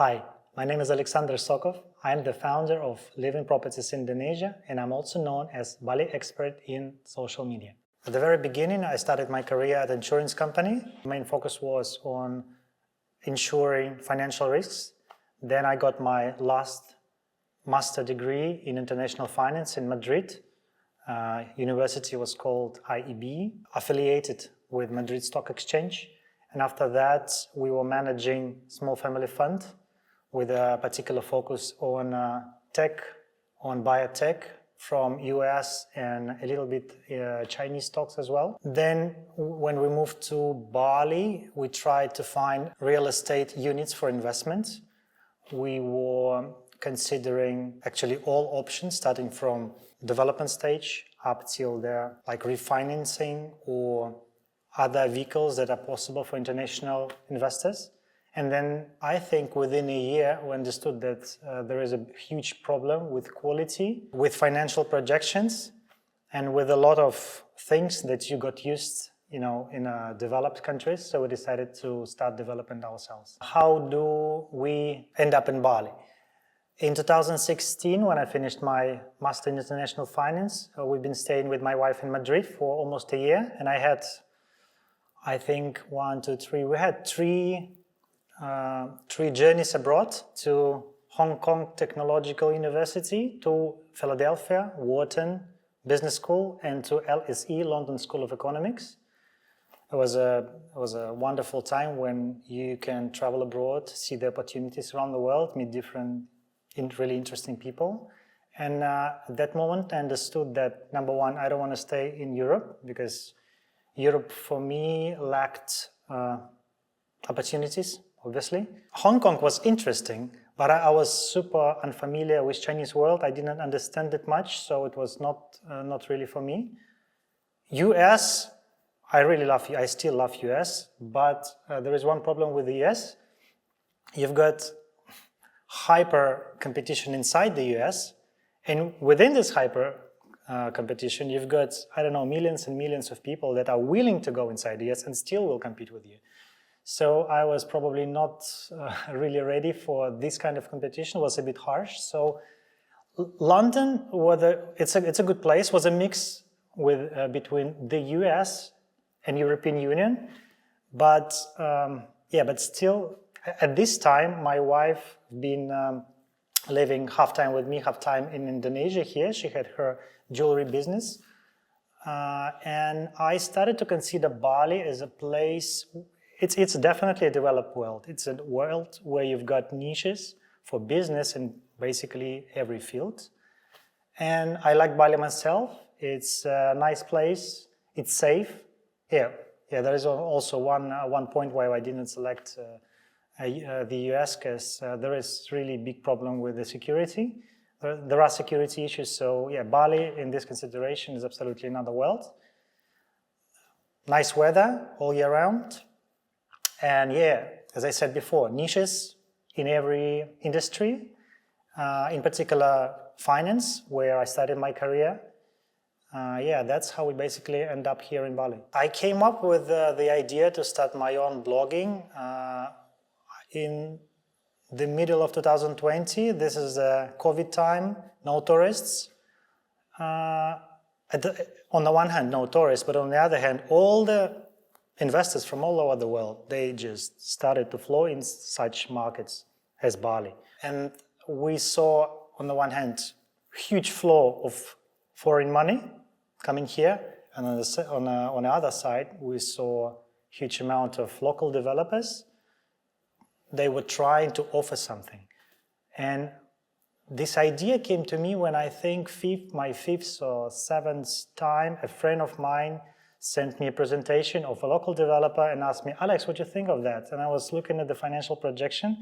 Hi, my name is Alexander Sokov. I'm the founder of Lyvin Properties Indonesia, and I'm also known as Bali expert in social media. At the very beginning, I started my career at an insurance company. My main focus was on insuring financial risks. Then I got my last master degree in international finance in Madrid. University was called IEB, affiliated with Madrid Stock Exchange. And after that, we were managing small family fund with a particular focus on tech, on biotech from US and a little bit Chinese stocks as well. Then when we moved to Bali, we tried to find real estate units for investment. We were considering actually all options, starting from development stage up till there, like refinancing or other vehicles that are possible for international investors. And then I think within a year we understood that there is a huge problem with quality, with financial projections, and with a lot of things that you got used, in developed countries. So we decided to start developing ourselves. How do we end up in Bali? In 2016, when I finished my master in international finance, we've been staying with my wife in Madrid for almost a year, and I had, I think, we had three journeys abroad: to Hong Kong Technological University, to Philadelphia, Wharton Business School, and to LSE, London School of Economics. It was a wonderful time when you can travel abroad, see the opportunities around the world, meet different really interesting people. And at that moment I understood that, number one, I don't want to stay in Europe, because Europe for me lacked opportunities, obviously. Hong Kong was interesting, but I was super unfamiliar with Chinese world. I didn't understand it much, so it was not really for me. US, I still love US, but there is one problem with the US. You've got hyper competition inside the US, and within this hyper competition, you've got, millions and millions of people that are willing to go inside the US and still will compete with you. So I was probably not really ready for this kind of competition. It was a bit harsh. So London, it's a good place, was a mix between the US and European Union. But still, at this time, my wife been living half-time with me, half-time in Indonesia here. She had her jewelry business. And I started to consider Bali as a place. It's definitely a developed world. It's a world where you've got niches for business in basically every field. And I like Bali myself. It's a nice place. It's safe. Yeah. There is also one point why I didn't select the US, because there is really big problem with the security. There are security issues. So yeah, Bali in this consideration is absolutely another world. Nice weather all year round. And yeah, as I said before, niches in every industry, in particular finance, where I started my career. That's how we basically end up here in Bali. I came up with the idea to start my own blogging in the middle of 2020. This is a COVID time, no tourists. On the one hand, no tourists, but on the other hand, all the investors from all over the world, they just started to flow in such markets as Bali. And we saw, on the one hand, huge flow of foreign money coming here, and on the other side, we saw huge amount of local developers. They were trying to offer something. And this idea came to me when I think my fifth or seventh time, a friend of mine sent me a presentation of a local developer and asked me, Alex, what do you think of that? And I was looking at the financial projection,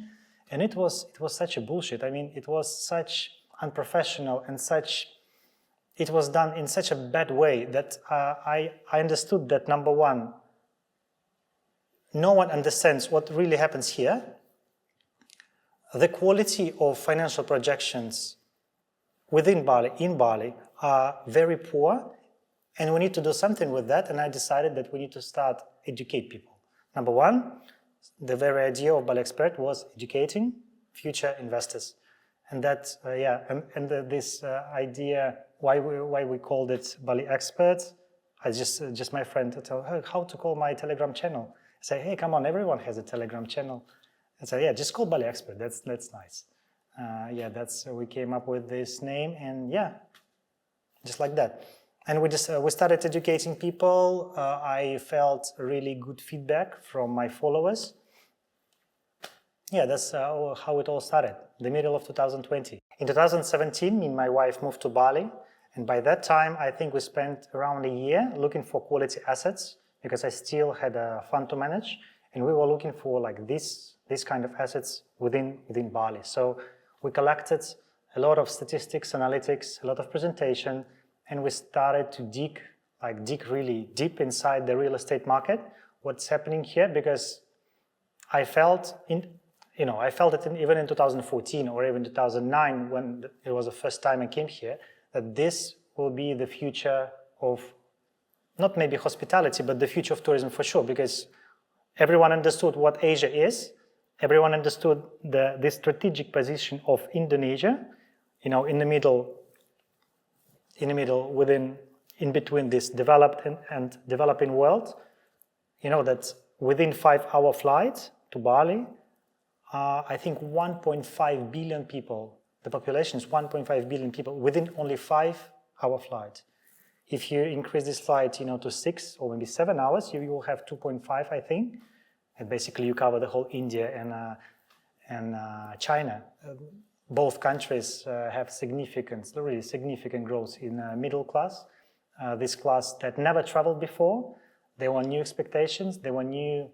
and it was such a bullshit. I mean, it was such unprofessional and it was done in such a bad way that I understood that, number one, no one understands what really happens here. The quality of financial projections within Bali, in Bali, are very poor, and we need to do something with that. And I decided that we need to start educate people. Number one, the very idea of Bali Expert was educating future investors. And that, this idea, why we called it Bali Experts, I just my friend to tell her how to call my Telegram channel. I say, hey, come on, everyone has a Telegram channel. I say, yeah, just call Bali Expert. That's nice. We came up with this name, and just like that. And we started educating people. I felt really good feedback from my followers. Yeah, that's how it all started, the middle of 2020. In 2017, me and my wife moved to Bali. And by that time, I think we spent around a year looking for quality assets because I still had a fund to manage. And we were looking for like this kind of assets within Bali. So we collected a lot of statistics, analytics, a lot of presentation, and we started to dig really deep inside the real estate market, what's happening here, because I felt it even in 2014 or even 2009 when it was the first time I came here, that this will be the future of, not maybe hospitality, but the future of tourism for sure, because everyone understood what Asia is. Everyone understood the strategic position of Indonesia, in the middle, in between this developed and developing world. That within 5-hour flight to Bali, I think 1.5 billion people, the population is 1.5 billion people within only 5-hour flight. If you increase this flight, to 6 or maybe 7 hours, you will have 2.5, I think. And basically you cover the whole India and China. Both countries have really significant growth in middle class. This class that never traveled before. There were new expectations. There were new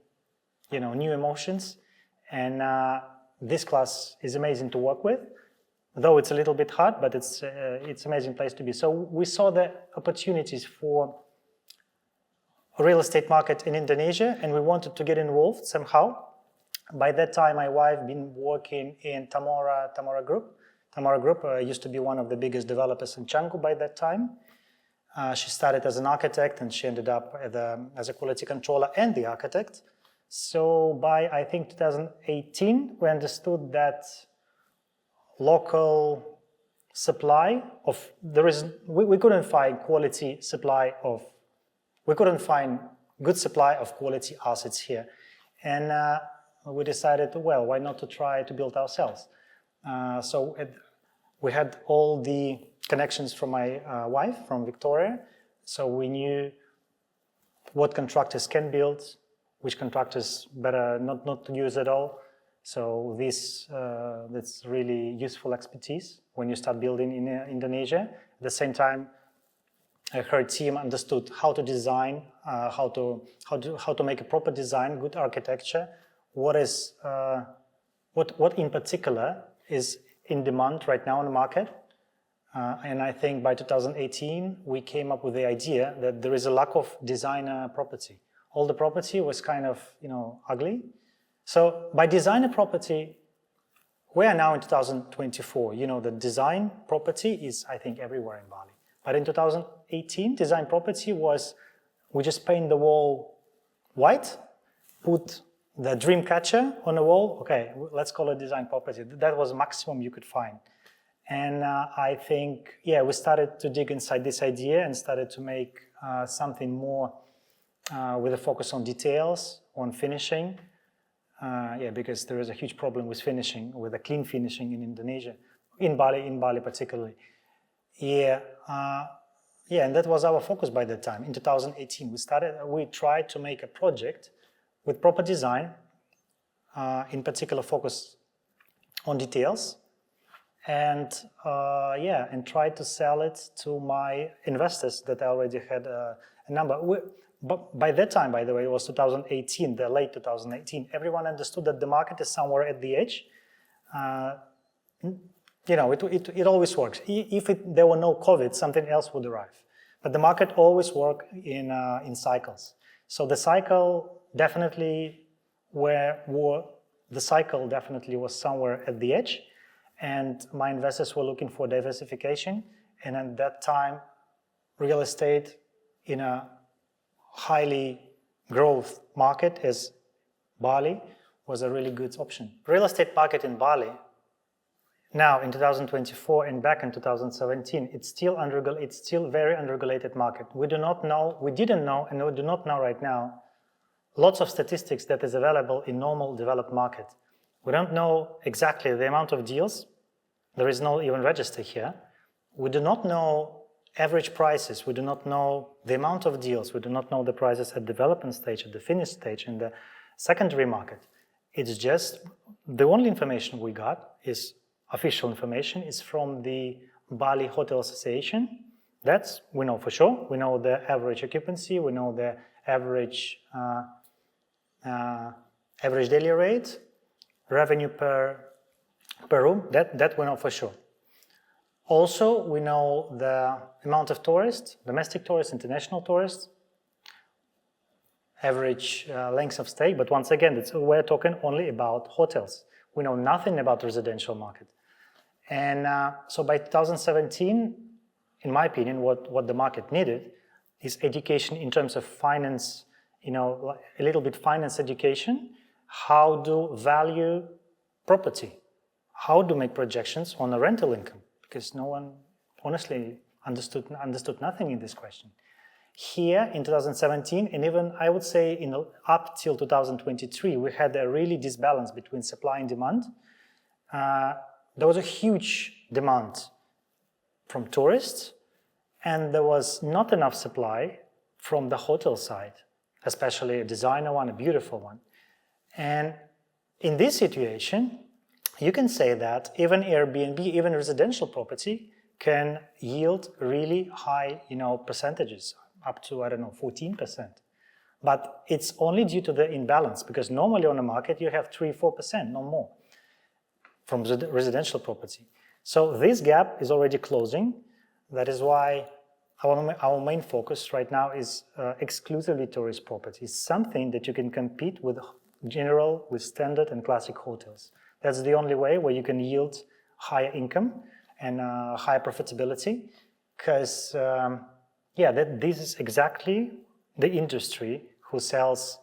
emotions. And this class is amazing to work with, though it's a little bit hard, but it's an amazing place to be. So we saw the opportunities for a real estate market in Indonesia, and we wanted to get involved somehow. By that time, my wife been working in Tamora Group. Tamora Group used to be one of the biggest developers in Canggu by that time. She started as an architect, and she ended up as a quality controller and the architect. So by, I think, 2018, we understood that local supply of, we couldn't find good supply of quality assets here. And we decided, well, why not to try to build ourselves? We had all the connections from my wife, from Victoria. So we knew what contractors can build, which contractors better not to use at all. So that's really useful expertise when you start building in Indonesia. At the same time, her team understood how to design, how to make a proper design, good architecture. What in particular is in demand right now in the market. And I think by 2018, we came up with the idea that there is a lack of designer property. All the property was kind of, ugly. So by designer property, we are now in 2024. The design property is, I think, everywhere in Bali. But in 2018, design property was, we just paint the wall white, put the dream catcher on the wall. Okay, let's call it design property. That was maximum you could find. And I think, we started to dig inside this idea and started to make something more with a focus on details, on finishing. Because there is a huge problem with finishing, with a clean finishing in Indonesia, in Bali particularly. And that was our focus by that time. In 2018, we tried to make a project with proper design, in particular focus on details, and tried to sell it to my investors that I already had a number. But by that time, by the way, it was 2018, the late 2018, everyone understood that the market is somewhere at the edge. It always works. If there were no COVID, something else would arrive. But the market always works in cycles. So the cycle definitely was somewhere at the edge, and my investors were looking for diversification. And at that time, real estate in a highly growth market as Bali was a really good option. Real estate market in Bali, now in 2024 and back in 2017, it's still very unregulated market. We didn't know, and we do not know right now lots of statistics that is available in normal developed market. We don't know exactly the amount of deals. There is no even register here. We do not know average prices. We do not know the amount of deals. We do not know the prices at development stage, at the finished stage, in the secondary market. It's just, the only information we got is official information is from the Bali Hotel Association. That's, we know for sure. We know the average occupancy. We know the average daily rate, revenue per room. That we know for sure. Also, we know the amount of tourists, domestic tourists, international tourists, average length of stay. But once again, we're talking only about hotels. We know nothing about residential market. And so by 2017, in my opinion, what the market needed is education in terms of finance, a little bit finance education, how to value property, how to make projections on the rental income, because no one honestly understood nothing in this question. Here in 2017, and even I would say up till 2023, we had a really disbalance between supply and demand. There was a huge demand from tourists, and there was not enough supply from the hotel side, especially a designer one, a beautiful one. And in this situation, you can say that even Airbnb, even residential property can yield really high, percentages, up to, 14%. But it's only due to the imbalance, because normally on the market you have 3-4%, no more, from residential property. So this gap is already closing. That is why our main focus right now is exclusively tourist properties, something that you can compete with with standard and classic hotels. That's the only way where you can yield higher income and higher profitability, because this is exactly the industry who sells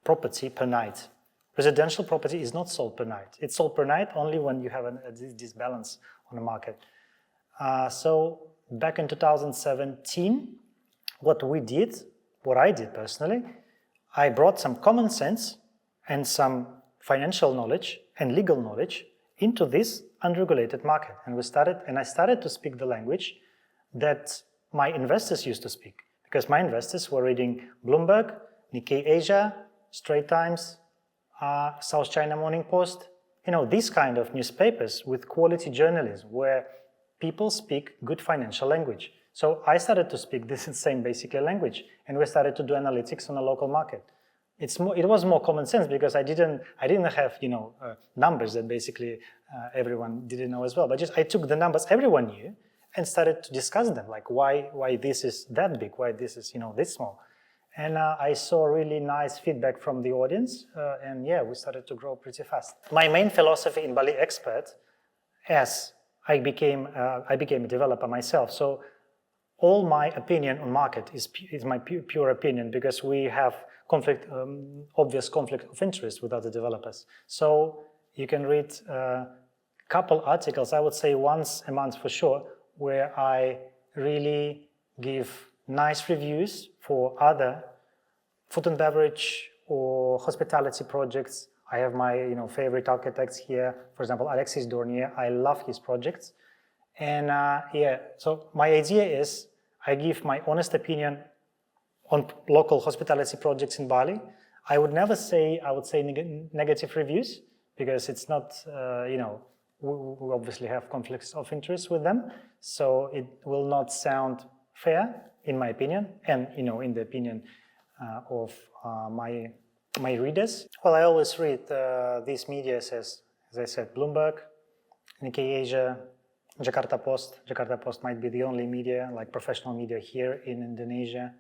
property per night. Residential property is not sold per night. It's sold per night only when you have a disbalance on the market. So back in 2017, what I did personally, I brought some common sense and some financial knowledge and legal knowledge into this unregulated market. And I started to speak the language that my investors used to speak, because my investors were reading Bloomberg, Nikkei Asia, Straits Times, South China Morning Post, these kind of newspapers with quality journalism where people speak good financial language. So I started to speak this same basically language, and we started to do analytics on the local market. It was more common sense, because I didn't have numbers that basically everyone didn't know as well. But I took the numbers everyone knew and started to discuss them, like why this is that big, why this is this small. And I saw really nice feedback from the audience, and we started to grow pretty fast. My main philosophy in Bali Expert, as I became a developer myself, so all my opinion on market is my pure opinion, because we have obvious conflict of interest with other developers. So you can read a couple articles, I would say once a month for sure, where I really give nice reviews for other food and beverage or hospitality projects. I have my favorite architects here, for example, Alexis Dornier. I love his projects. And so my idea is I give my honest opinion on local hospitality projects in Bali. I would never say, negative reviews, because it's not, we obviously have conflicts of interest with them. So it will not sound fair, in my opinion, and, in the opinion of my readers. Well, I always read these media as I said, Bloomberg, Nikkei Asia, Jakarta Post. Jakarta Post might be the only media, like professional media here in Indonesia.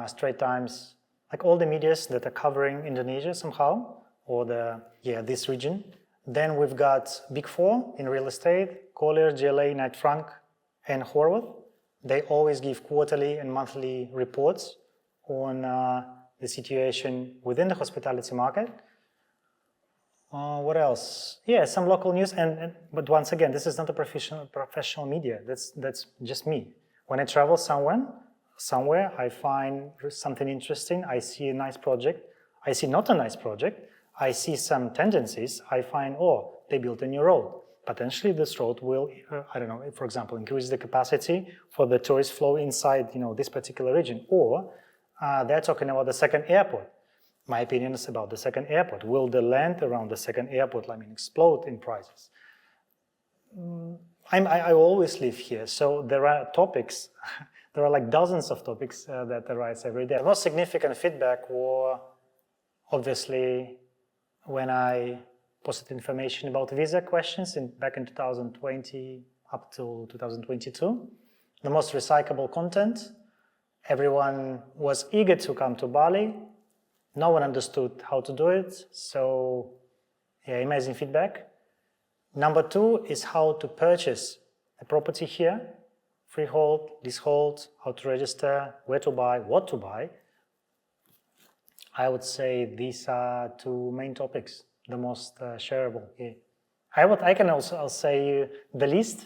Straits Times, like all the medias that are covering Indonesia somehow, or this region. Then we've got Big Four in real estate, Collier, GLA, Knight Frank, and Horwath. They always give quarterly and monthly reports on the situation within the hospitality market. What else? Yeah, some local news, but once again, this is not a professional media. That's just me. When I travel somewhere, I find something interesting. I see a nice project. I see not a nice project. I see some tendencies. I find, oh, they built a new road. Potentially, this road will, I don't know, for example, increase the capacity for the tourist flow inside, this particular region. Or they're talking about the second airport. My opinion is about the second airport. Will the land around the second airport, explode in prices? I always live here, so there are topics, there are like dozens of topics that arise every day. The most significant feedback were obviously when I posted information about visa questions back in 2020 up to 2022. The most recyclable content. Everyone was eager to come to Bali. No one understood how to do it, so yeah, amazing feedback. Number 2 is how to purchase a property here, freehold, leasehold, how to register, where to buy, what to buy. I would say these are 2 main topics, the most shareable here. I can also say the least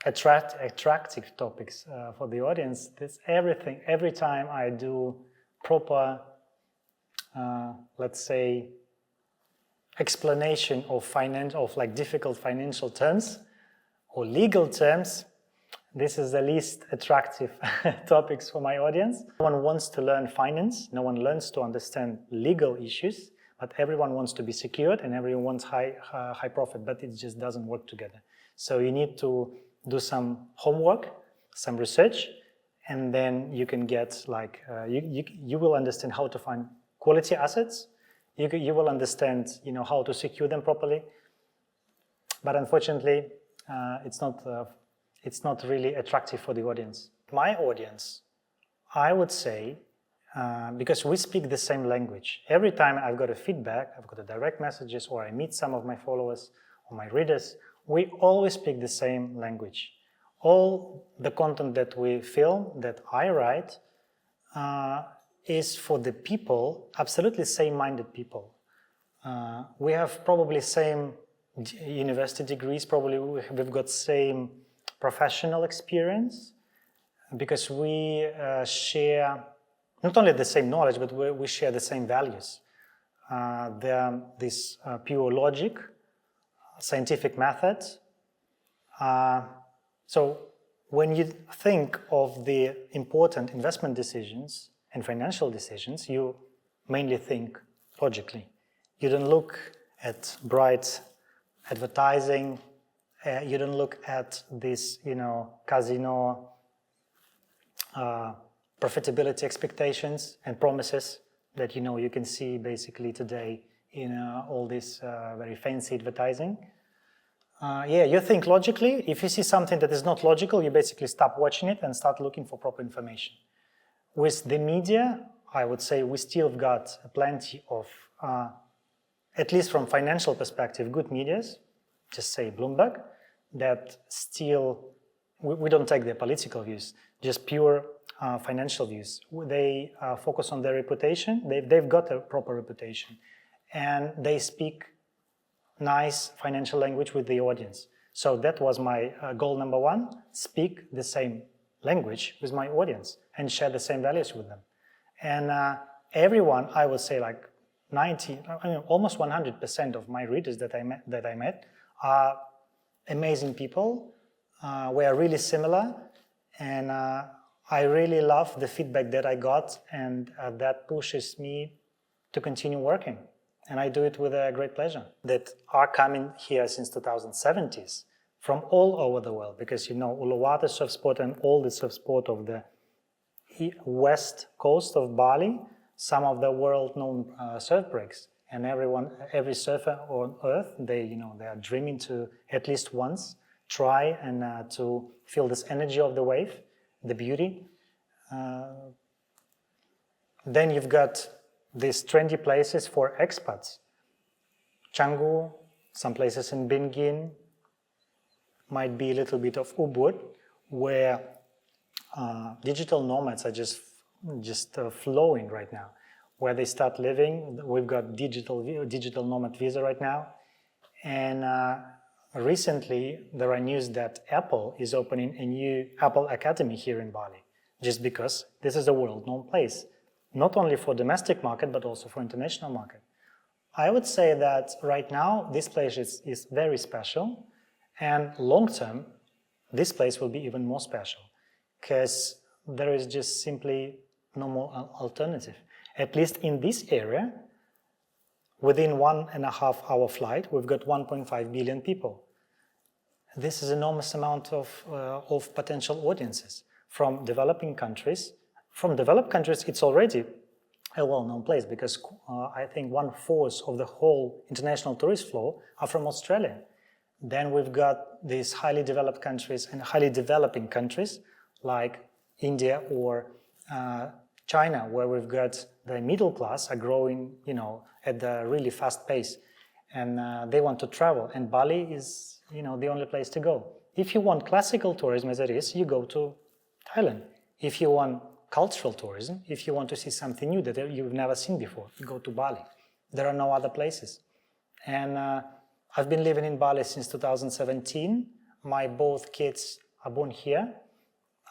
attractive topics for the audience. That's everything. Every time I do proper let's say, explanation of difficult financial terms or legal terms, this is the least attractive topics for my audience. No one wants to learn finance, no one learns to understand legal issues, but everyone wants to be secured and everyone wants high profit, but it just doesn't work together. So you need to do some homework, some research, and then you can get you will understand how to find quality assets. You will understand, how to secure them properly. But unfortunately, it's not really attractive for the audience. My audience, I would say, because we speak the same language. Every time I've got a feedback, I've got a direct messages, or I meet some of my followers or my readers, we always speak the same language. All the content that we film, that I write, is for the people, absolutely same-minded people. We have probably same university degrees, probably we've got same professional experience, because we share not only the same knowledge, but we share the same values. This pure logic, scientific method. So when you think of the important investment decisions and financial decisions, you mainly think logically. You don't look at bright advertising. You don't look at this, casino profitability expectations and promises that you can see basically today in all this very fancy advertising. You think logically. If you see something that is not logical, you basically stop watching it and start looking for proper information. With the media, I would say we still got plenty of, at least from financial perspective, good medias, just say Bloomberg, that still, we don't take their political views, just pure financial views. They focus on their reputation. They've got a proper reputation, and they speak nice financial language with the audience. So that was my goal number 1, speak the same language with my audience and share the same values with them. And everyone, I would say almost 100% of my readers that I met are amazing people. We are really similar, and I really love the feedback that I got, and that pushes me to continue working. And I do it with a great pleasure. That are coming here since 2070s from all over the world, because Uluwatu surf spot and all the surf sport of the west coast of Bali, some of the world-known surf breaks, and every surfer on earth, they are dreaming to at least once try and to feel this energy of the wave, the beauty. Then you've got these trendy places for expats. Canggu, some places in Benguin, might be a little bit of Ubud, where digital nomads are just flowing right now. where they start living. We've got digital nomad visa right now. And recently, there are news that Apple is opening a new Apple Academy here in Bali, just because this is a world-known place, not only for domestic market, but also for international market. I would say that right now, this place is very special, and long-term, this place will be even more special, because there is just simply no more alternative. At least in this area, within 1.5 hour flight, we've got 1.5 billion people. This is an enormous amount of potential audiences from developing countries. From developed countries, it's already a well-known place because I think 1/4 of the whole international tourist flow are from Australia. Then we've got these highly developed countries and highly developing countries like India or China, where we've got the middle class are growing, at a really fast pace, and they want to travel. And Bali is, the only place to go. If you want classical tourism as it is, you go to Thailand. If you want cultural tourism, if you want to see something new that you've never seen before, you go to Bali. There are no other places. And I've been living in Bali since 2017. My both kids are born here.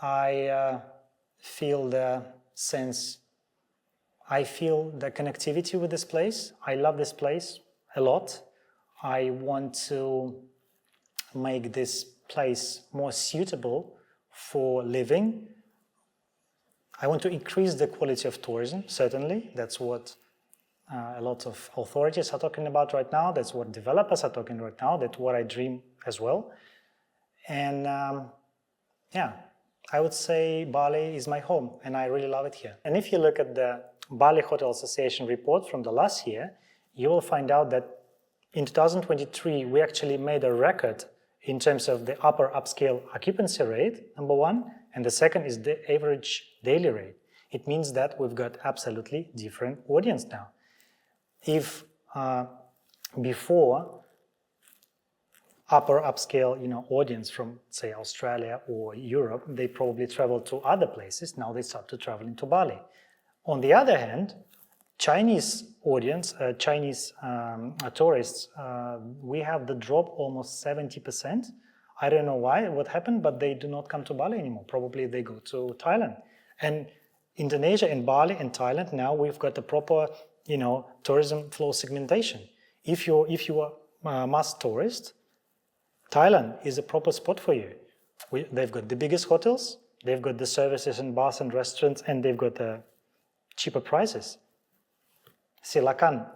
I feel the sense, I feel the connectivity with this place. I love this place a lot. I want to make this place more suitable for living. I want to increase the quality of tourism, certainly. That's what a lot of authorities are talking about right now. That's what developers are talking right now. That's what I dream as well. And I would say Bali is my home, and I really love it here. And if you look at the Bali Hotel Association report from the last year, you will find out that in 2023, we actually made a record in terms of the upper upscale occupancy rate, number one, and the second is the average daily rate. It means that we've got absolutely different audience now. If before upper upscale, audience from, say, Australia or Europe, they probably traveled to other places. Now they start to travel into Bali. On the other hand, Chinese audience, Chinese tourists, we have the drop almost 70%. I don't know why, what happened, but they do not come to Bali anymore. Probably they go to Thailand. And Indonesia and Bali and Thailand, now we've got the proper, tourism flow segmentation. If you are a mass tourist, Thailand is a proper spot for you. They've got the biggest hotels, they've got the services and bars and restaurants, and they've got the cheaper prices. Silakan.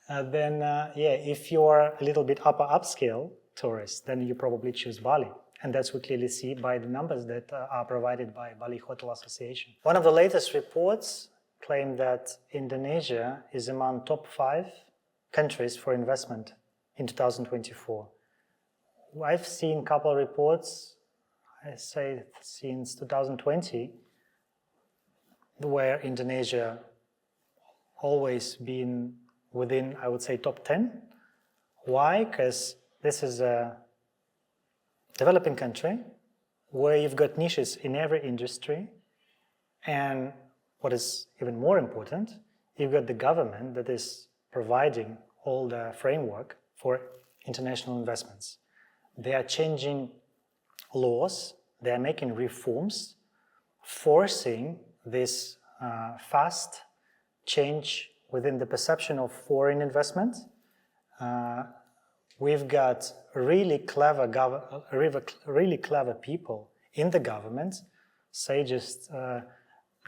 Then, if you're a little bit upper upscale tourist, then you probably choose Bali. And that's what we clearly see by the numbers that are provided by Bali Hotel Association. One of the latest reports claimed that Indonesia is among top 5 countries for investment in 2024. I've seen a couple of reports, I say since 2020, where Indonesia always been within, I would say, top 10. Why? Because this is a developing country where you've got niches in every industry, and what is even more important, you've got the government that is providing all the framework for international investments. They are changing laws, they are making reforms, forcing this fast change within the perception of foreign investment. We've got really clever people in the government. Say just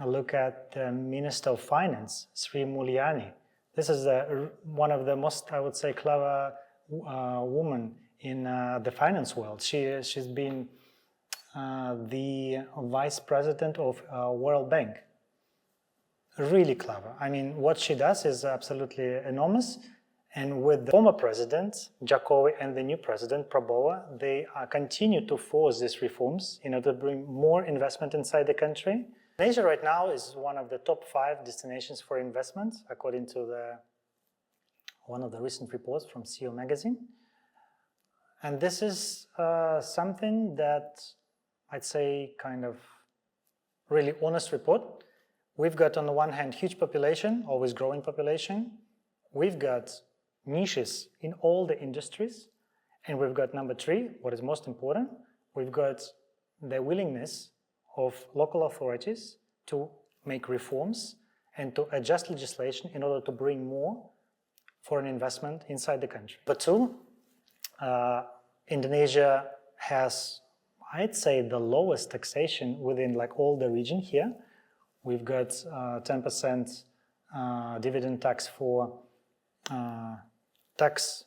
look at the Minister of Finance, Sri Mulyani. This is one of the most, I would say, clever women in the finance world. She's been the vice president of World Bank. Really clever. I mean, what she does is absolutely enormous. And with the former president, Jokowi, and the new president, Prabowo, they continue to force these reforms in order to bring more investment inside the country. Indonesia right now is one of the top 5 destinations for investment, according to one of the recent reports from CEO magazine. And this is something that I'd say kind of really honest report. we've got on the one hand huge population, always growing population. We've got niches in all the industries. And we've got number three, what is most important, we've got the willingness of local authorities to make reforms and to adjust legislation in order to bring more foreign investment inside the country. But two, Indonesia has, I'd say, the lowest taxation within like all the region here. We've got 10% dividend tax for tax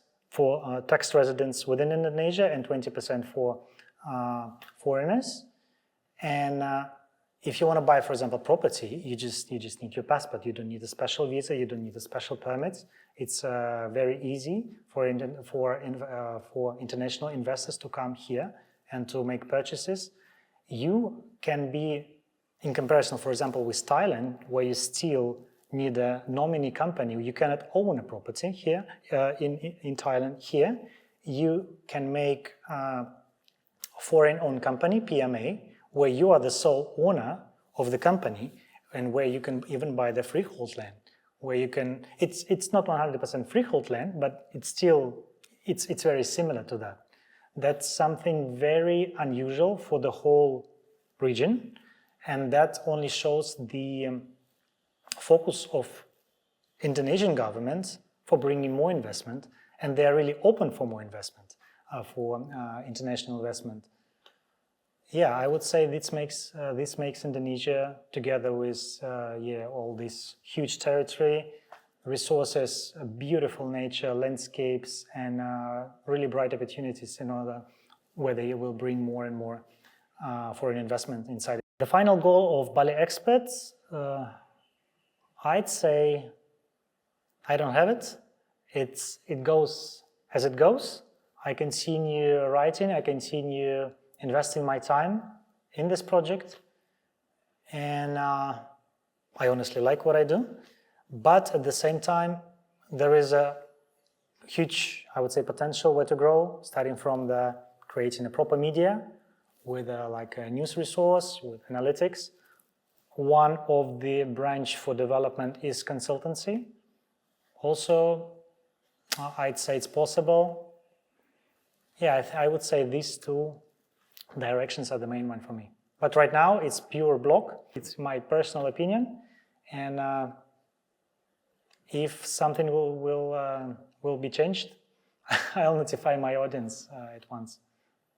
residents within Indonesia and 20% for foreigners. And if you want to buy, for example, property, you just need your passport. You don't need a special visa. You don't need a special permit. It's very easy for international investors to come here and to make purchases. You can be, in comparison, for example, with Thailand, where you still need a nominee company. You cannot own a property here in Thailand. Here, you can make a foreign-owned company, PMA, where you are the sole owner of the company, and where you can even buy the freehold land. Where you can, it's not 100% freehold land, but it's still, it's very similar to that. That's something very unusual for the whole region, and that only shows the focus of Indonesian government for bringing more investment, and they are really open for more investment, for international investment. Yeah, I would say this makes Indonesia, together with all this huge territory, resources, beautiful nature, landscapes, and really bright opportunities in order where they will bring more and more foreign investment inside. The final goal of Bali Experts, I'd say I don't have it. It goes as it goes. I continue writing, I continue investing my time in this project, and I honestly like what I do. But at the same time, there is a huge, I would say, potential way to grow, starting from creating a proper media with like a news resource, with analytics. One of the branch for development is consultancy. Also, I'd say it's possible. Yeah, I would say these two directions are the main one for me. But right now, it's pure blog. It's my personal opinion, and if something will be changed, I'll notify my audience at once.